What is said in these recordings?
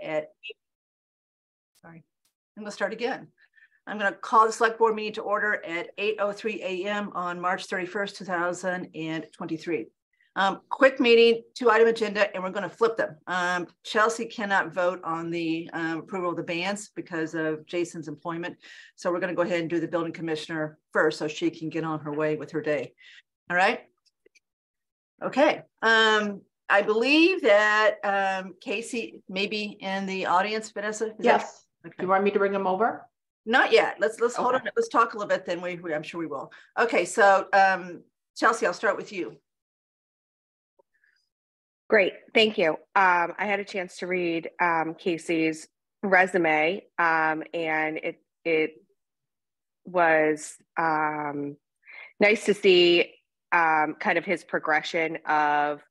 at, sorry, I'm gonna start again. I'm gonna call the select board meeting to order at 8:03 a.m. on March 31st, 2023. Quick meeting, 2-item agenda, and we're gonna flip them. Chelsea cannot vote on the approval of the bans because of Jason's employment. So we're gonna go ahead and do the building commissioner first so she can get on her way with her day. All right. Okay. I believe that Casey may be in the audience, Vanessa. Yes. Okay. Do you want me to bring him over? Not yet. Let's hold on. Let's talk a little bit. Then I'm sure we will. Okay. So Chelsea, I'll start with you. Great. Thank you. I had a chance to read Casey's resume, and it was nice to see kind of his progression of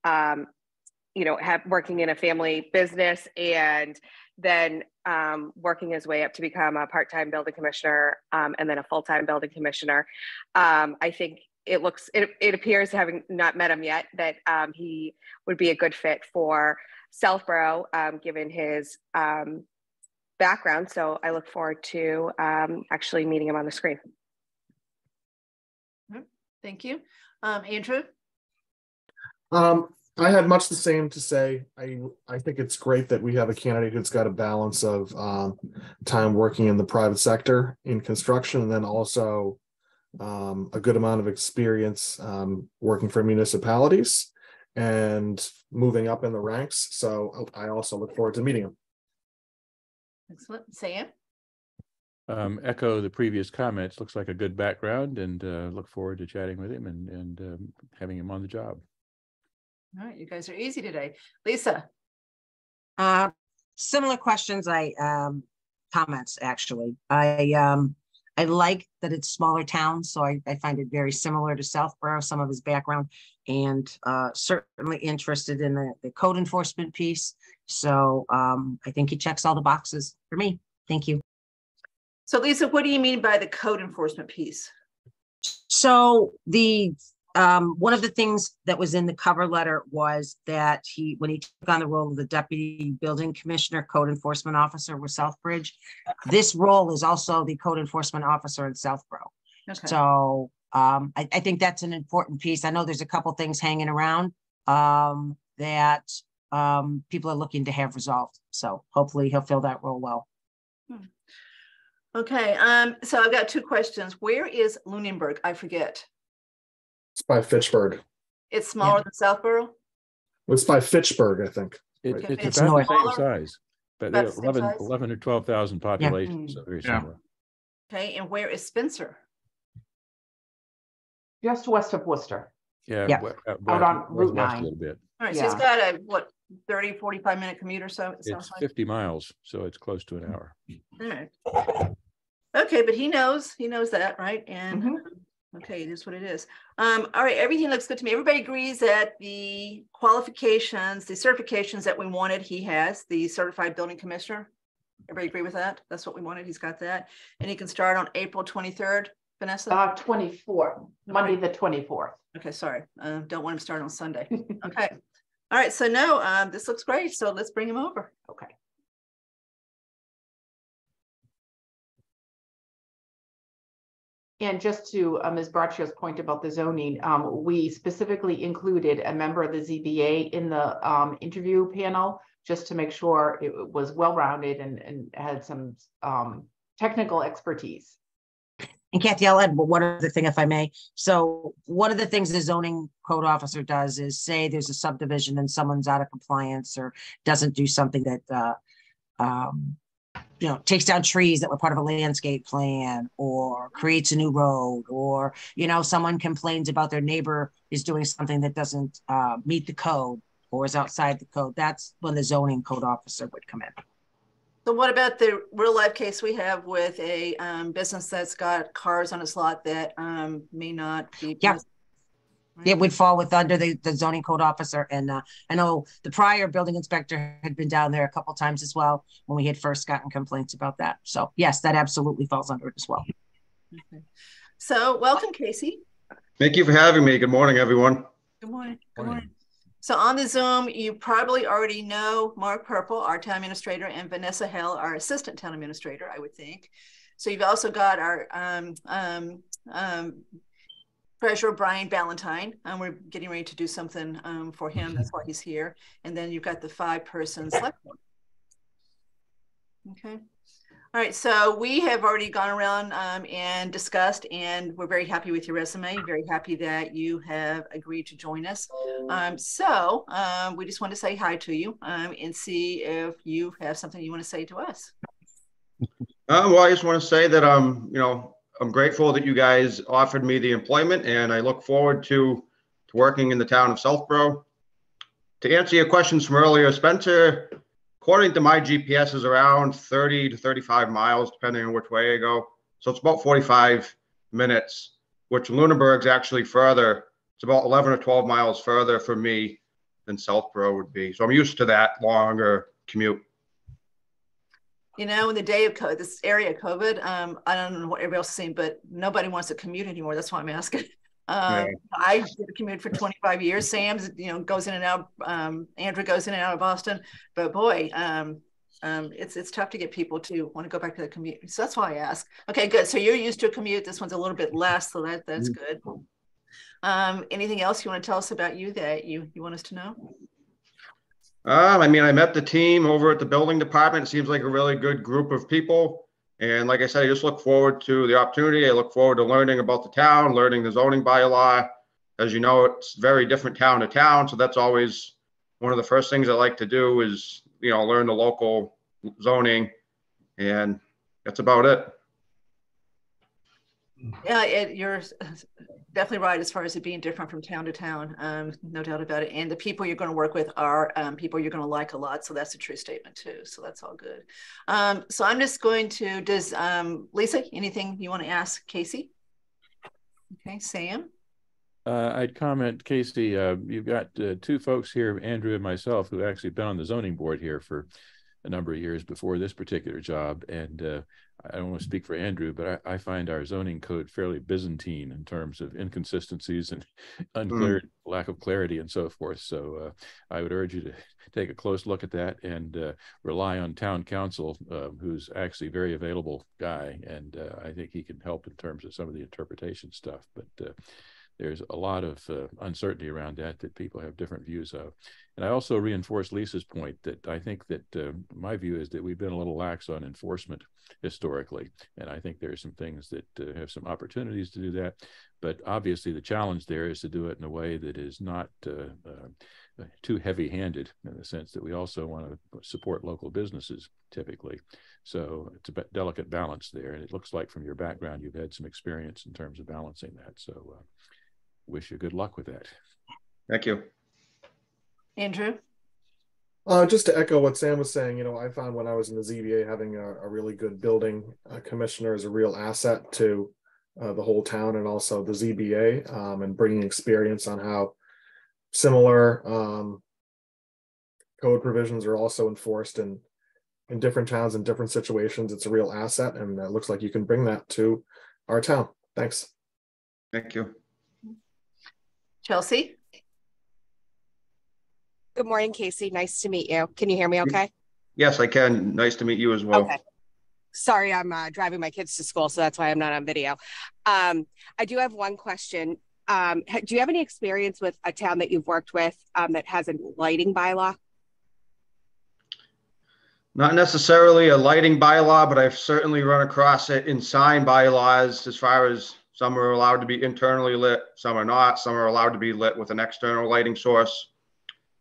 working in a family business and then working his way up to become a part-time building commissioner and then a full-time building commissioner. I think it appears, having not met him yet, that he would be a good fit for Southborough given his background. So I look forward to actually meeting him on the screen. Thank you. Andrew? I had much the same to say. I think it's great that we have a candidate who's got a balance of time working in the private sector in construction, and then also a good amount of experience working for municipalities and moving up in the ranks. So I also look forward to meeting him. Excellent. Sam? Echo the previous comments. Looks like a good background, and look forward to chatting with him and having him on the job. All right, you guys are easy today. Lisa? Similar questions. Comments actually. I like that it's smaller towns, so I find it very similar to Southborough, some of his background, and certainly interested in the code enforcement piece. So I think he checks all the boxes for me. Thank you. So Lisa, what do you mean by the code enforcement piece? So one of the things that was in the cover letter was that when he took on the role of the deputy building commissioner, code enforcement officer with Southbridge, this role is also the code enforcement officer in Southborough. Okay. So I think that's an important piece. I know there's a couple things hanging around that people are looking to have resolved. So hopefully he'll fill that role well. Okay. So I've got two questions. Where is Lunenburg? I forget. It's by Fitchburg. It's smaller than Southborough? It's by Fitchburg, I think. It's about the same size, but they're 11 or 12,000 population, so very similar. Okay, and where is Spencer? Just west of Worcester. Yeah. Out on Route 9. A little bit. All right, so it's got a, 30, 45-minute commute or so? It's 50 miles, so it's close to an hour. All right. Okay, but he knows that, right? And okay, it is what it is. All right, everything looks good to me. Everybody agrees that the qualifications, the certifications that we wanted, he has, the certified building commissioner. Everybody agree with that? That's what we wanted. He's got that. And he can start on April 23rd, Vanessa? 24th, Monday the 24th. Okay, sorry. Don't want him to start on Sunday. Okay. All right, so no, this looks great. So let's bring him over. Okay. And just to Ms. Braccia's point about the zoning, we specifically included a member of the ZBA in the interview panel just to make sure it was well-rounded and had some technical expertise. And Kathy, I'll add one other thing, if I may. So one of the things the zoning code officer does is say there's a subdivision and someone's out of compliance or doesn't do something that takes down trees that were part of a landscape plan or creates a new road, or, someone complains about their neighbor is doing something that doesn't meet the code or is outside the code. That's when the zoning code officer would come in. So what about the real life case we have with a business that's got cars on its lot that may not be? Yeah. Right? It would fall under the zoning code officer. And I know the prior building inspector had been down there a couple times as well when we had first gotten complaints about that. So yes, that absolutely falls under it as well. Okay. So welcome, Casey. Thank you for having me. Good morning, everyone. Good morning. Good morning. So on the Zoom, you probably already know Mark Purple, our town administrator, and Vanessa Hell, our assistant town administrator, I would think. So you've also got our treasurer, Brian Ballantyne. We're getting ready to do something for him. That's why he's here. And then you've got the 5-person select board. Okay. All right, so we have already gone around and discussed, and we're very happy with your resume, very happy that you have agreed to join us. We just want to say hi to you and see if you have something you want to say to us. Well, I just want to say that I'm grateful that you guys offered me the employment, and I look forward to working in the town of Southborough. To answer your questions from earlier, Spencer, according to my GPS, is around 30 to 35 miles, depending on which way I go. So it's about 45 minutes, which Lunenburg's actually further. It's about 11 or 12 miles further for me than Southborough would be. So I'm used to that longer commute. You know, in the day of COVID, this area of COVID, I don't know what everybody else is saying, but nobody wants to commute anymore. That's why I'm asking. I did a commute for 25 years. Sam's, goes in and out. Andrew goes in and out of Boston, but boy, it's tough to get people to want to go back to the commute. So that's why I ask. Okay, good. So you're used to a commute. This one's a little bit less, so that's good. Anything else you want to tell us about you that you want us to know? I met the team over at the building department. It seems like a really good group of people. And like I said, I just look forward to the opportunity. I look forward to learning about the town, learning the zoning bylaw. As you know, it's very different town to town. So that's always one of the first things I like to do is, learn the local zoning. And that's about it. Yeah, you're definitely right as far as it being different from town to town. No doubt about it. And the people you're going to work with are people you're going to like a lot. So that's a true statement too. So that's all good. So I'm just going to, does Lisa, anything you want to ask Casey? Okay, Sam? I'd comment, Casey, you've got 2 folks here, Andrew and myself, who actually been on the zoning board here for a number of years before this particular job. And I don't want to speak for Andrew, but I find our zoning code fairly Byzantine in terms of inconsistencies and unclear lack of clarity and so forth. So I would urge you to take a close look at that and rely on town council, who's actually a very available guy. And I think he can help in terms of some of the interpretation stuff. But there's a lot of uncertainty around that people have different views of. And I also reinforce Lisa's point that I think that my view is that we've been a little lax on enforcement historically. And I think there are some things that have some opportunities to do that. But obviously the challenge there is to do it in a way that is not too heavy-handed, in the sense that we also want to support local businesses typically. So it's a delicate balance there. And it looks like from your background, you've had some experience in terms of balancing that. So wish you good luck with that. Thank you. Andrew? Just to echo what Sam was saying, I found when I was in the ZBA, having a really good building commissioner is a real asset to the whole town and also the ZBA, and bringing experience on how similar code provisions are also enforced in different towns in different situations. It's a real asset, and it looks like you can bring that to our town. Thanks. Thank you. Chelsea? Good morning, Casey. Nice to meet you. Can you hear me okay? Yes, I can. Nice to meet you as well. Okay. Sorry, I'm driving my kids to school, so that's why I'm not on video. I do have one question. Do you have any experience with a town that you've worked with that has a lighting bylaw? Not necessarily a lighting bylaw, but I've certainly run across it in sign bylaws, as far as some are allowed to be internally lit, some are not, some are allowed to be lit with an external lighting source.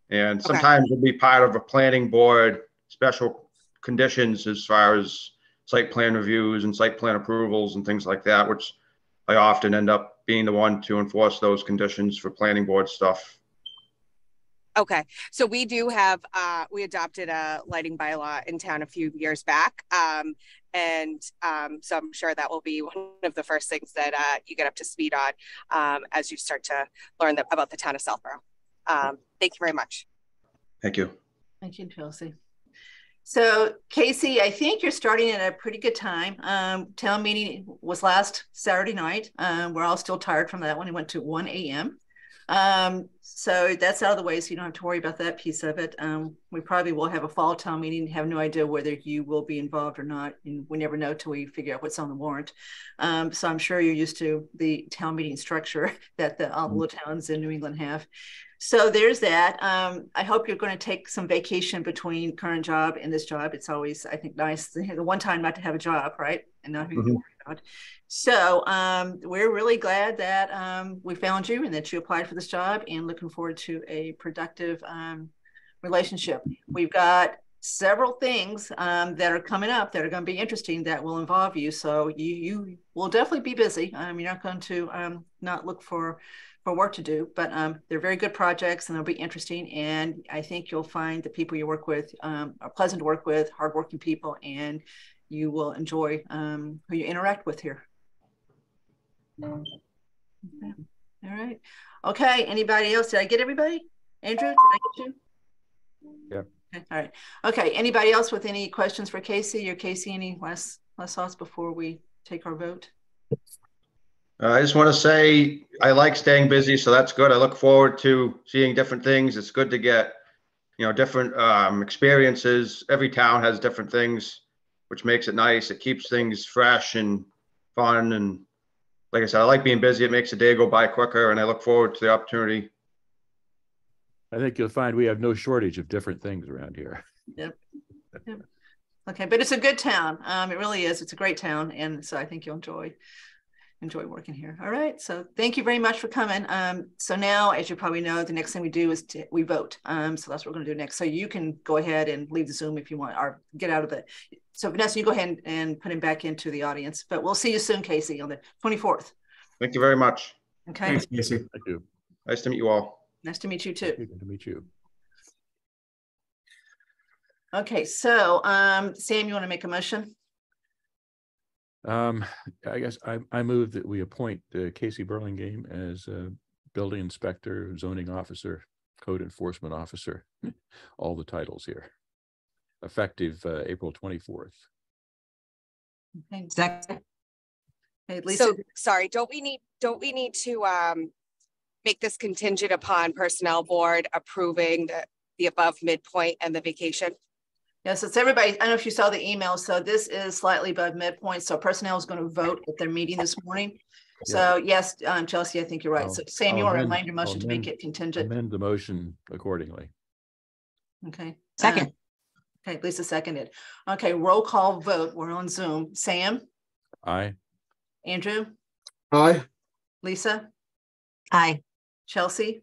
And sometimes it'll be part of a planning board special conditions as far as site plan reviews and site plan approvals and things like that, which I often end up being the one to enforce those conditions for planning board stuff. Okay, so we do have, we adopted a lighting bylaw in town a few years back. So I'm sure that will be one of the first things that you get up to speed on as you start to learn about the town of Southborough. Thank you very much. Thank you. Thank you, Chelsea. So Casey, I think you're starting at a pretty good time. Town meeting was last Saturday night. We're all still tired from that one. It went to 1 a.m. So that's out of the way, so you don't have to worry about that piece of it. We probably will have a fall town meeting, have no idea whether you will be involved or not, and we never know till we figure out what's on the warrant. So I'm sure you're used to the town meeting structure that all the little towns in New England have. So there's that. I hope you're going to take some vacation between current job and this job. It's always, I think, nice the one time not to have a job, right? And not having to worry about. So we're really glad that we found you and that you applied for this job, and looking forward to a productive relationship. We've got several things that are coming up that are going to be interesting that will involve you. So you will definitely be busy. You're not going to not look for work to do, but they're very good projects and they'll be interesting. And I think you'll find the people you work with are pleasant to work with, hardworking people, and you will enjoy who you interact with here. Okay. All right. Okay. Anybody else? Did I get everybody? Andrew, did I get you? Yeah. Okay. All right. Okay. Anybody else with any questions for Casey? Or Casey, any last thoughts before we take our vote? I just want to say I like staying busy, so that's good. I look forward to seeing different things. It's good to get, different experiences. Every town has different things, which makes it nice. It keeps things fresh and fun. And like I said, I like being busy. It makes the day go by quicker, and I look forward to the opportunity. I think you'll find we have no shortage of different things around here. Yep. Okay, but it's a good town. It really is. It's a great town, and so I think you'll enjoy working here. All right. So thank you very much for coming. So now, as you probably know, the next thing we do is we vote. So that's what we're going to do next. So you can go ahead and leave the Zoom if you want, or get out of it. So Vanessa, you go ahead and put him back into the audience, but we'll see you soon, Casey, on the 24th. Thank you very much. Okay. Thanks, Casey. Thank you. Nice to meet you all. Nice to meet you too. Good to meet you. Okay. So Sam, you want to make a motion? I guess I move that we appoint Casey Burlingame as a building inspector, zoning officer, code enforcement officer, all the titles here, effective April 24th. Okay. Second. Okay, Lisa. So sorry, don't we need to make this contingent upon personnel board approving the above midpoint and the vacation? Yes, it's everybody. I don't know if you saw the email. So this is slightly above midpoint. So personnel is going to vote at their meeting this morning. So yes, Chelsea, I think you're right. So Sam, you want to remind your motion to make it contingent? Amend the motion accordingly. Okay. Second. Okay, Lisa seconded. Okay, roll call vote. We're on Zoom. Sam? Aye. Andrew? Aye. Lisa? Aye. Chelsea?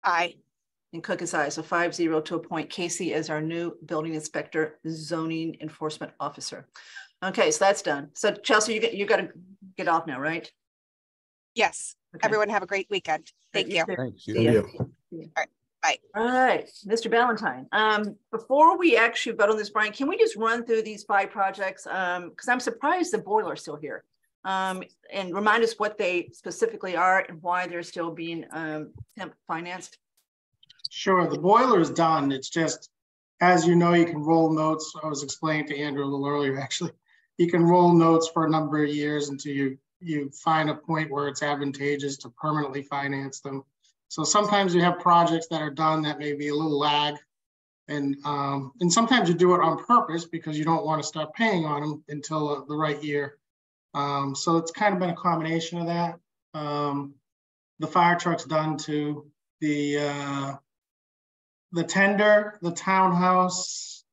Aye. And Cook is aye. So 5-0 to appoint Casey as our new building inspector, zoning enforcement officer. Okay, so that's done. So Chelsea, you got to get off now, right? Yes. Okay. Everyone have a great weekend. Thank you. Thanks. See ya. All right. Bye. All right, Mr. Valentine. Before we actually vote on this, Brian, can we just run through these 5 projects? Because I'm surprised the boiler is still here. And remind us what they specifically are and why they're still being temp financed. Sure, the boiler is done. It's just, as you know, you can roll notes. I was explaining to Andrew a little earlier, actually. You can roll notes for a number of years until you find a point where it's advantageous to permanently finance them. So sometimes you have projects that are done that may be a little lag. And sometimes you do it on purpose because you don't want to start paying on them until the right year. So it's kind of been a combination of that. The fire truck's done too. The tender, the townhouse,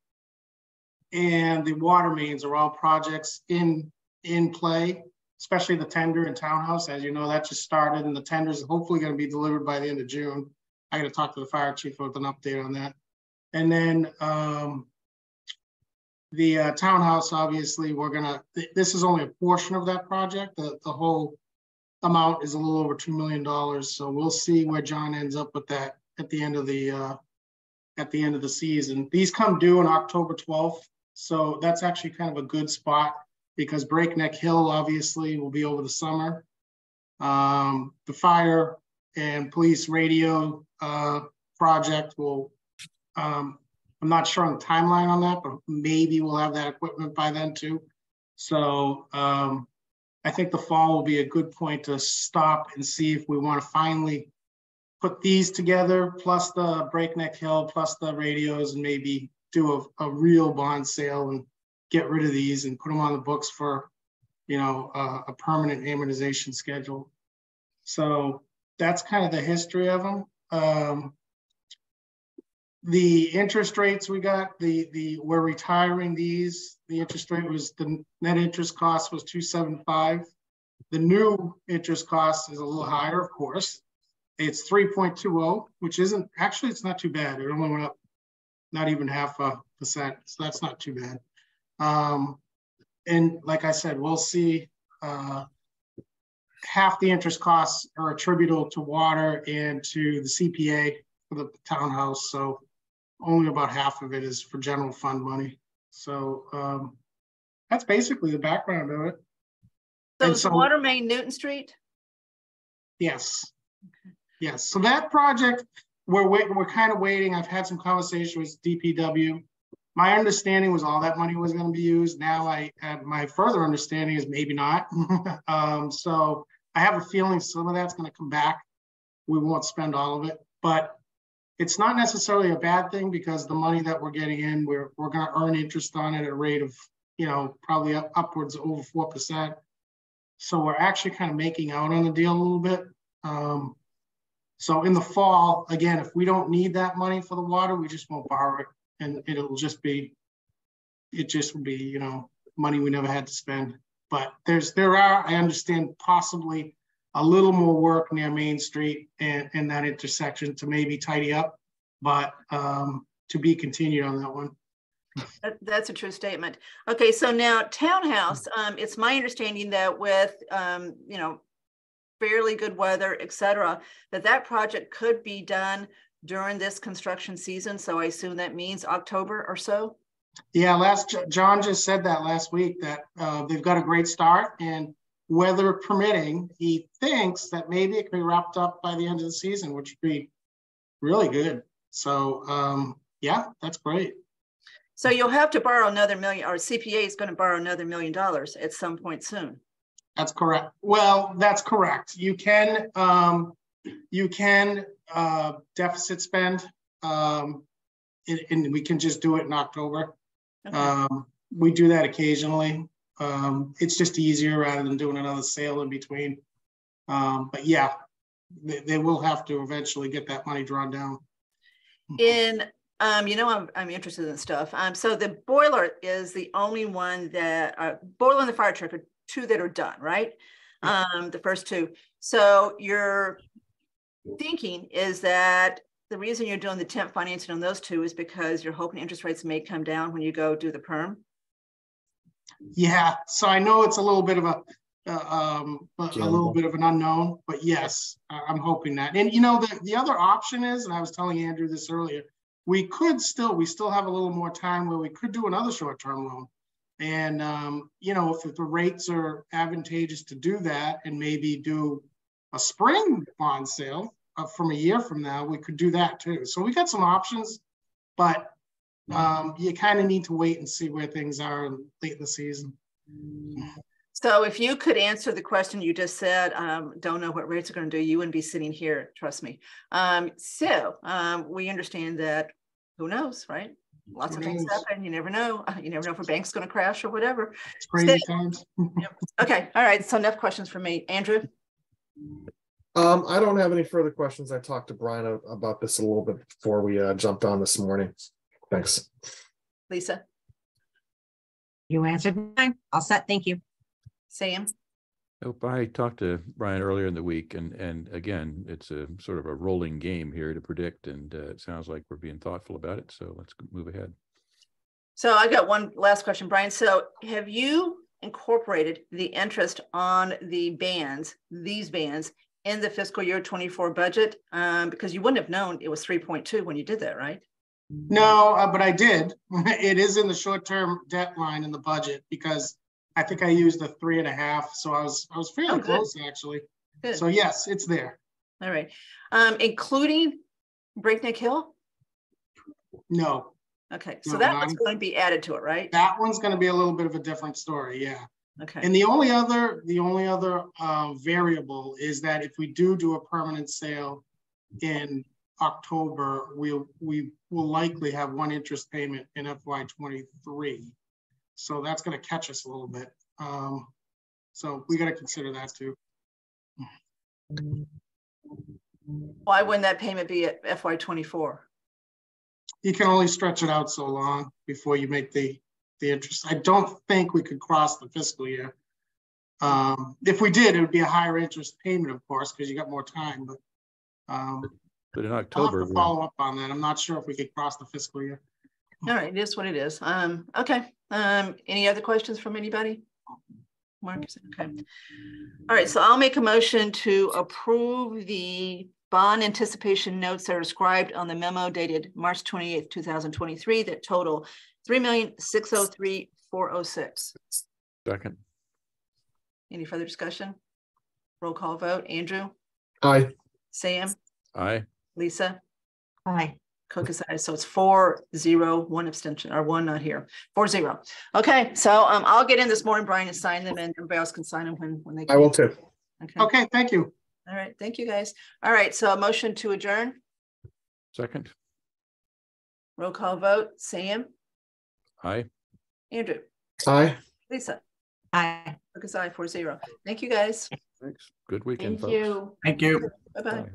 and the water mains are all projects in play, especially the tender and townhouse. As you know, that just started, and the tender is hopefully going to be delivered by the end of June. I got to talk to the fire chief with an update on that. And then the townhouse, obviously, this is only a portion of that project. The whole amount is a little over $2 million. So we'll see where John ends up with that at the end of the season. These come due on October 12th. So that's actually kind of a good spot because Breakneck Hill obviously will be over the summer. The fire and police radio project will, I'm not sure on the timeline on that, but maybe we'll have that equipment by then too. So I think the fall will be a good point to stop and see if we want to finally put these together, plus the Breakneck Hill, plus the radios, and maybe do a real bond sale and get rid of these and put them on the books for, you know, a permanent amortization schedule. So that's kind of the history of them. The interest rates we got, we're retiring these. The interest rate was, the net interest cost was 275. The new interest cost is a little higher, of course. It's 3.20, which isn't, actually it's not too bad. It only went up not even 0.5%, so that's not too bad. And like I said, we'll see half the interest costs are attributable to water and to the CPA for the townhouse. So only about half of it is for general fund money. So that's basically the background of it. So is water main Newton Street? Yes. Okay. Yes. So that project, we're kind of waiting. I've had some conversation with DPW. My understanding was all that money was going to be used. Now my further understanding is maybe not. So I have a feeling some of that's going to come back. We won't spend all of it, but it's not necessarily a bad thing because the money that we're getting in, we're going to earn interest on it at a rate of, you know, probably upwards of over 4%. So we're actually kind of making out on the deal a little bit. So in the fall, again, if we don't need that money for the water, we just won't borrow it. And it'll just be, you know, money we never had to spend. But I understand possibly a little more work near Main Street and that intersection to maybe tidy up, but to be continued on that one. That's a true statement. Okay, so now townhouse, it's my understanding that with, you know, fairly good weather, et cetera, that project could be done during this construction season. So I assume that means October or so? Yeah, John just said that last week that they've got a great start, and weather permitting, he thinks that maybe it can be wrapped up by the end of the season, which would be really good. So yeah, that's great. So you'll have to borrow another $1 million, or CPA is going to borrow another $1 million at some point soon. That's correct. Well, that's correct. You can deficit spend, and we can just do it in October. Okay. We do that occasionally. It's just easier rather than doing another sale in between. But yeah, they will have to eventually get that money drawn down. You know, I'm interested in stuff. So the boiler is the only one that boiler and the fire truck are two that are done, right? Yeah. The first two. So your thinking is that the reason you're doing the temp financing on those two is because you're hoping interest rates may come down when you go do the perm. Yeah. So I know it's a little bit of an unknown, but yes, I'm hoping that. And you know, the other option is, and I was telling Andrew this earlier, we still have a little more time where we could do another short-term loan. And, you know, if the rates are advantageous to do that and maybe do a spring bond sale from a year from now, we could do that too. So we got some options, but you kind of need to wait and see where things are late in the season. So if you could answer the question you just said, don't know what rates are going to do, you wouldn't be sitting here, trust me. We understand that, who knows, right? Lots of things happen. You never know. You never know if a bank's going to crash or whatever. It's crazy times. Yep. Okay. All right. So enough questions for me. Andrew? I don't have any further questions. I talked to Brian about this a little bit before we jumped on this morning. Thanks. Lisa? You answered mine. All set. Thank you. Sam? Nope, I talked to Brian earlier in the week, and again, it's a sort of a rolling game here to predict, and it sounds like we're being thoughtful about it. So let's move ahead. So I got one last question, Brian. So have you incorporated the interest on the bands, these bands, in the fiscal year 24 budget? Because you wouldn't have known it was 3.2 when you did that, right? No, but I did. It is in the short-term debt line in the budget because I think I used the 3.5, so I was fairly close actually. Good. So yes, it's there. All right, including Breakneck Hill? No. Okay, so that one's going to be added to it, right? That one's going to be a little bit of a different story, yeah. Okay. And the only other variable is that if we do a permanent sale, in October, we will likely have one interest payment in FY23. So that's going to catch us a little bit. So we got to consider that too. Why wouldn't that payment be at FY24? You can only stretch it out so long before you make the interest. I don't think we could cross the fiscal year. If we did, it would be a higher interest payment, of course, because you got more time. But in I'll October, have to follow up on that. I'm not sure if we could cross the fiscal year. All right, it is what it is. Okay. Any other questions from anybody? Marcus, okay. All right, so I'll make a motion to approve the bond anticipation notes that are described on the memo dated March 28th, 2023 that total $3,603,406. Second. Any further discussion? Roll call vote. Andrew? Aye. Sam? Aye. Lisa? Aye. Cook is aye. So it's 4-0, one abstention, or one not here. 4-0. Okay, so I'll get in this morning, Brian, and sign them, and everybody else can sign them when they can. I will too. Okay. Okay, thank you. All right, thank you guys. All right, so a motion to adjourn. Second. Roll call vote. Sam? Aye. Andrew? Aye. Lisa? Aye. Cook is aye. 4-0. Thank you guys. Thanks. Good weekend, Thank folks. you. Thank you. Bye-bye. Bye.